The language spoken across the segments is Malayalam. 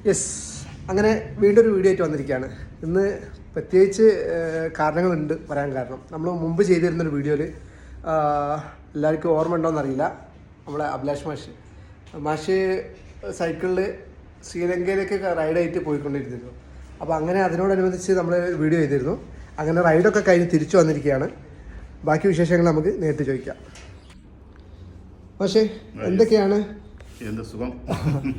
യെസ്, അങ്ങനെ വീണ്ടും ഒരു വീഡിയോ ആയിട്ട് വന്നിരിക്കുകയാണ്. ഇന്ന് പ്രത്യേകിച്ച് കാരണങ്ങളുണ്ട് പറയാൻ. കാരണം നമ്മൾ മുമ്പ് ചെയ്തിരുന്നൊരു വീഡിയോയിൽ എല്ലാവർക്കും ഓർമ്മ ഉണ്ടോയെന്നറിയില്ല, നമ്മളെ അഭിലാഷ് മാഷ് സൈക്കിളിൽ ശ്രീലങ്കയിലേക്കൊക്കെ റൈഡായിട്ട് പോയിക്കൊണ്ടിരുന്നു. അപ്പോൾ അങ്ങനെ അതിനോടനുബന്ധിച്ച് നമ്മൾ വീഡിയോ ചെയ്തിരുന്നു. അങ്ങനെ റൈഡൊക്കെ കഴിഞ്ഞ് തിരിച്ചു വന്നിരിക്കുകയാണ്. ബാക്കി വിശേഷങ്ങൾ നമുക്ക് നേരിട്ട് ചോദിക്കാം. പക്ഷേ എന്തൊക്കെയാണ് എന്ത് സുഖം.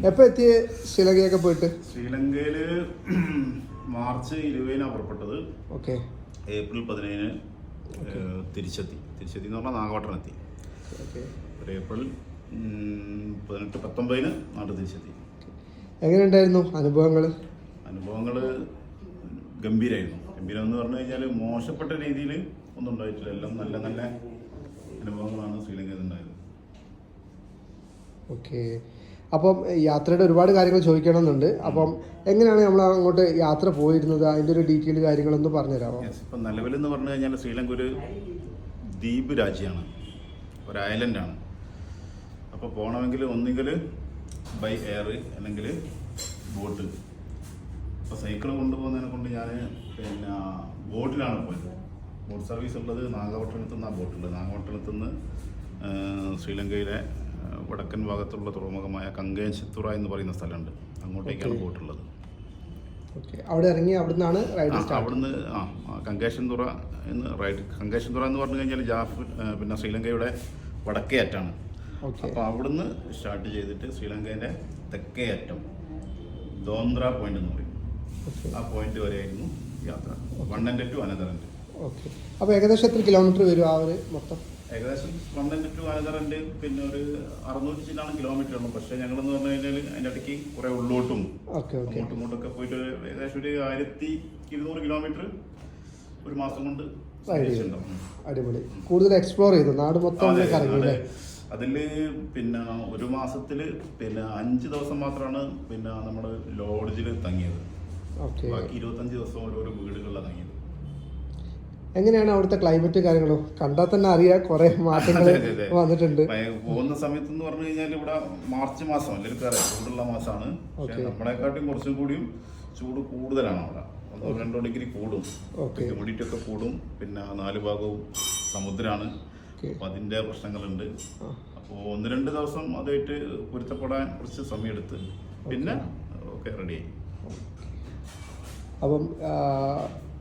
എപ്പോൾ എത്തിയ ശ്രീലങ്കയൊക്കെ പോയിട്ട്? ശ്രീലങ്കയിൽ മാർച്ച് 20 പുറപ്പെട്ടത്. ഓക്കെ. ഏപ്രിൽ 15 തിരിച്ചെത്തി എന്ന് പറഞ്ഞാൽ നാഗപട്ടണം. ഒരു ഏപ്രിൽ 18-19 നാട്ടിൽ തിരിച്ചെത്തി. എങ്ങനെയുണ്ടായിരുന്നു അനുഭവങ്ങൾ? ഗംഭീരം എന്ന് പറഞ്ഞു കഴിഞ്ഞാൽ മോശപ്പെട്ട രീതിയിൽ ഒന്നും ഉണ്ടായിട്ടില്ല. എല്ലാം നല്ല നല്ല അനുഭവങ്ങളാണ് ശ്രീലങ്കയിൽ ഉണ്ടായത്. ഓക്കെ. അപ്പം യാത്രയുടെ ഒരുപാട് കാര്യങ്ങൾ ചോദിക്കണമെന്നുണ്ട്. അപ്പം എങ്ങനെയാണ് നമ്മൾ അങ്ങോട്ട് യാത്ര പോയിരുന്നത്, അതിൻ്റെ ഒരു ഡീറ്റെയിൽ കാര്യങ്ങളൊന്ന് പറഞ്ഞുതരാമോ? ഇപ്പം നിലവിലെന്ന് പറഞ്ഞു കഴിഞ്ഞാൽ ശ്രീലങ്ക ഒരു ദ്വീപ് രാജ്യമാണ്, ഒരു ഐലൻഡാണ്. അപ്പോൾ പോകണമെങ്കിൽ ഒന്നുകിൽ ബൈ എയർ അല്ലെങ്കിൽ ബോട്ട്. അപ്പോൾ സൈക്കിൾ കൊണ്ടുപോകുന്നതിനെ കൊണ്ട് ഞാൻ ബോട്ടിലാണ് പോയത്. ബോട്ട് സർവീസ് ഉള്ളത് നാഗപട്ടണത്തു നിന്നാണ് ബോട്ടുണ്ട്. നാഗപട്ടണത്തു നിന്ന് ശ്രീലങ്കയിലെ വടക്കൻ ഭാഗത്തുള്ള തുറമുഖമായ കങ്കേശത്തുറ എന്ന് പറയുന്ന സ്ഥലമുണ്ട്, അങ്ങോട്ടേക്കാണ് ബോട്ടുള്ളത്. അവിടെ ഇറങ്ങി അവിടുന്ന് കങ്കേശത്തുറ എന്ന് പറഞ്ഞു കഴിഞ്ഞാൽ പിന്നെ ശ്രീലങ്കയുടെ വടക്കേ അറ്റാണ്. അപ്പോൾ അവിടുന്ന് സ്റ്റാർട്ട് ചെയ്തിട്ട് ശ്രീലങ്കേൻ്റെ തെക്കേ അറ്റം ദോന്ദ്ര പോയിന്റ് എന്ന് പറയും, ആ പോയിന്റ് വരെയായിരുന്നു യാത്ര. 1 and 2 അനദർ എൻഡ്. ഓക്കെ. അപ്പോൾ ഏകദേശം എത്ര കിലോമീറ്റർ വരും ആ ഒരു മൊത്തം? ഏകദേശം 1 and 2 അനദർ എൻഡ് പിന്നെ ഒരു 600 ചില്ലാണ് കിലോമീറ്റർ ഉള്ളൂ. പക്ഷേ ഞങ്ങളെന്ന് പറഞ്ഞു കഴിഞ്ഞാൽ അതിൻ്റെ ഇടയ്ക്ക് കുറേ ഉള്ളോട്ടും ഇങ്ങോട്ടൊക്കെ പോയിട്ട് ഏകദേശം ഒരു 1200 കിലോമീറ്റർ ഒരു മാസം കൊണ്ട്. അടിപൊളി. കൂടുതൽ എക്സ്പ്ലോർ ചെയ്തു നാട് മൊത്തം. അതിൽ പിന്നെ ഒരു മാസത്തിൽ പിന്നെ 5 ദിവസം മാത്രമാണ് പിന്നെ നമ്മൾ ലോഡ്ജിൽ തങ്ങിയത്. ബാക്കി 25 ദിവസം ഓരോരോ വീടുകളിലാണ് തങ്ങിയത്. എങ്ങനെയാണ് അവിടുത്തെ ക്ലൈമറ്റ് കാര്യങ്ങളോ? കണ്ടാൽ തന്നെ അറിയാം കുറെ മാറ്റങ്ങൾ വന്നിട്ടുണ്ട്. പോകുന്ന സമയത്ത് എന്ന് പറഞ്ഞു കഴിഞ്ഞാൽ ഇവിടെ മാർച്ച് മാസം അല്ലെങ്കിൽ ചൂടുള്ള മാസമാണ്. പക്ഷേ നമ്മളെക്കാട്ടും കുറച്ചും കൂടിയും ചൂട് കൂടുതലാണ്. അവിടെ 1-2 ഡിഗ്രി കൂടും, ഹ്യൂമിഡിറ്റി കൂടും. പിന്നെ 4 ഭാഗവും സമുദ്രമാണ്. അപ്പം അതിൻ്റെ പ്രശ്നങ്ങളുണ്ട്. അപ്പോൾ 1-2 ദിവസം അതായിട്ട് പൊരുത്തപ്പെടാൻ കുറച്ച് സമയമെടുത്ത് പിന്നെ ഓക്കെ റെഡിയായി. അപ്പം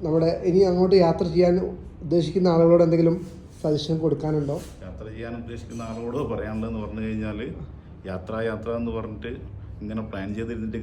നമ്മുടെ ഇനി അങ്ങോട്ട് യാത്ര ചെയ്യാൻ ഉദ്ദേശിക്കുന്ന ആളുകളോട് എന്തെങ്കിലും സജഷൻ കൊടുക്കാനുണ്ടോ? യാത്ര ചെയ്യാൻ ഉദ്ദേശിക്കുന്ന ആളുകളോട് പറയാനുള്ളതെന്ന് പറഞ്ഞു കഴിഞ്ഞാൽ യാത്ര എന്ന് പറഞ്ഞിട്ട് ഇങ്ങനെ പ്ലാൻ ചെയ്തിരുന്നിട്ട്